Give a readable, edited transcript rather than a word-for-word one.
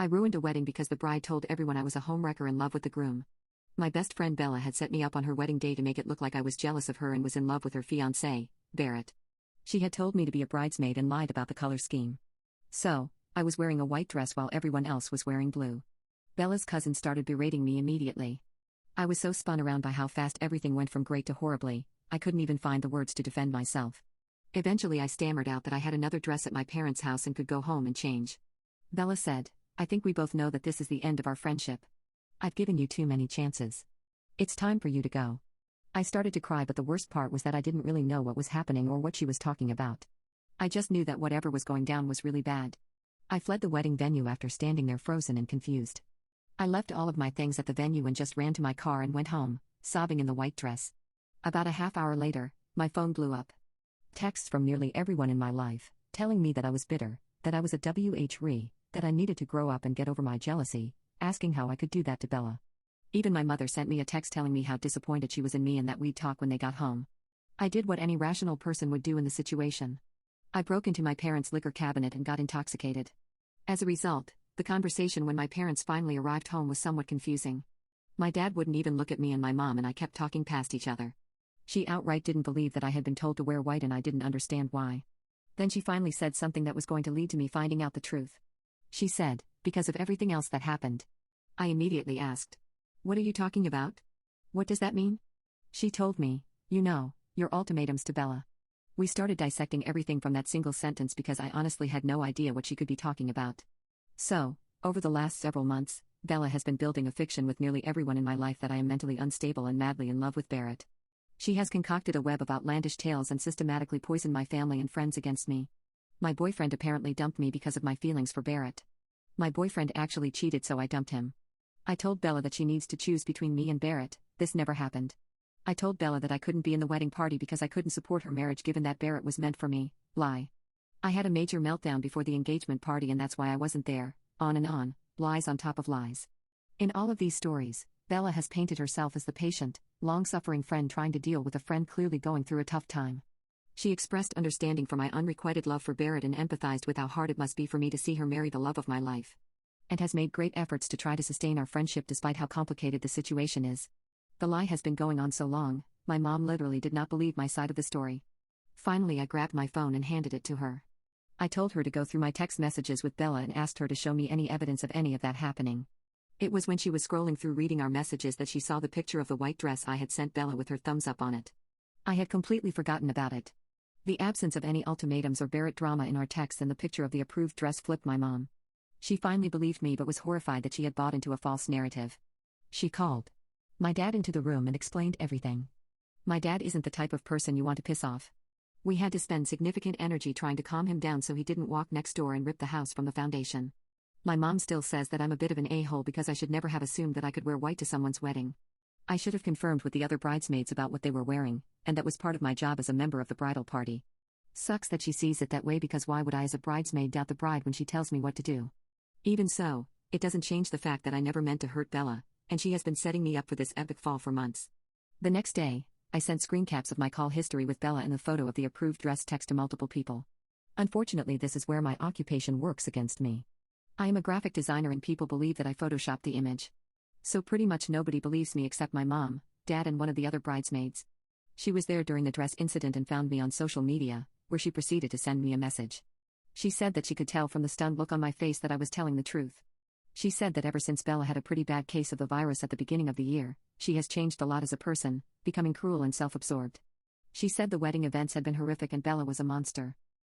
I ruined a wedding because the bride told everyone I was a homewrecker in love with the groom. My best friend Bella had set me up on her wedding day to make it look like I was jealous of her and was in love with her fiancé, Barrett. She had told me to be a bridesmaid and lied about the color scheme. So, I was wearing a white dress while everyone else was wearing blue. Bella's cousin started berating me immediately. I was so spun around by how fast everything went from great to horribly, I couldn't even find the words to defend myself. Eventually I stammered out that I had another dress at my parents' house and could go home and change. Bella said, "I think we both know that this is the end of our friendship. I've given you too many chances. It's time for you to go." I started to cry, but the worst part was that I didn't really know what was happening or what she was talking about. I just knew that whatever was going down was really bad. I fled the wedding venue after standing there frozen and confused. I left all of my things at the venue and just ran to my car and went home, sobbing in the white dress. About a half hour later, my phone blew up. Texts from nearly everyone in my life, telling me that I was bitter, that I was a WHRE, that I needed to grow up and get over my jealousy, asking how I could do that to Bella. Even my mother sent me a text telling me how disappointed she was in me and that we'd talk when they got home. I did what any rational person would do in the situation. I broke into my parents' liquor cabinet and got intoxicated. As a result, the conversation when my parents finally arrived home was somewhat confusing. My dad wouldn't even look at me, and my mom and I kept talking past each other. She outright didn't believe that I had been told to wear white, and I didn't understand why. Then she finally said something that was going to lead to me finding out the truth. She said, "Because of everything else that happened." I immediately asked, "What are you talking about? What does that mean?" She told me, "You know, your ultimatums to Bella." We started dissecting everything from that single sentence because I honestly had no idea what she could be talking about. So, over the last several months, Bella has been building a fiction with nearly everyone in my life that I am mentally unstable and madly in love with Barrett. She has concocted a web of outlandish tales and systematically poisoned my family and friends against me. My boyfriend apparently dumped me because of my feelings for Barrett. My boyfriend actually cheated, so I dumped him. I told Bella that she needs to choose between me and Barrett. This never happened. I told Bella that I couldn't be in the wedding party because I couldn't support her marriage given that Barrett was meant for me. Lie. I had a major meltdown before the engagement party and that's why I wasn't there. On and on, lies on top of lies. In all of these stories, Bella has painted herself as the patient, long-suffering friend trying to deal with a friend clearly going through a tough time. She expressed understanding for my unrequited love for Barrett and empathized with how hard it must be for me to see her marry the love of my life. And has made great efforts to try to sustain our friendship despite how complicated the situation is. The lie has been going on so long, my mom literally did not believe my side of the story. Finally, I grabbed my phone and handed it to her. I told her to go through my text messages with Bella and asked her to show me any evidence of any of that happening. It was when she was scrolling through reading our messages that she saw the picture of the white dress I had sent Bella with her thumbs up on it. I had completely forgotten about it. The absence of any ultimatums or Barrett drama in our texts and the picture of the approved dress flipped my mom. She finally believed me but was horrified that she had bought into a false narrative. She called my dad into the room and explained everything. My dad isn't the type of person you want to piss off. We had to spend significant energy trying to calm him down so he didn't walk next door and rip the house from the foundation. My mom still says that I'm a bit of an a-hole because I should never have assumed that I could wear white to someone's wedding. I should have confirmed with the other bridesmaids about what they were wearing, and that was part of my job as a member of the bridal party. Sucks that she sees it that way, because why would I as a bridesmaid doubt the bride when she tells me what to do? Even so, it doesn't change the fact that I never meant to hurt Bella, and she has been setting me up for this epic fall for months. The next day, I sent screen caps of my call history with Bella and the photo of the approved dress text to multiple people. Unfortunately, this is where my occupation works against me. I am a graphic designer and people believe that I photoshopped the image. So pretty much nobody believes me except my mom, dad and one of the other bridesmaids. She was there during the dress incident and found me on social media, where she proceeded to send me a message. She said that she could tell from the stunned look on my face that I was telling the truth. She said that ever since Bella had a pretty bad case of the virus at the beginning of the year, she has changed a lot as a person, becoming cruel and self-absorbed. She said the wedding events had been horrific and Bella was a monster.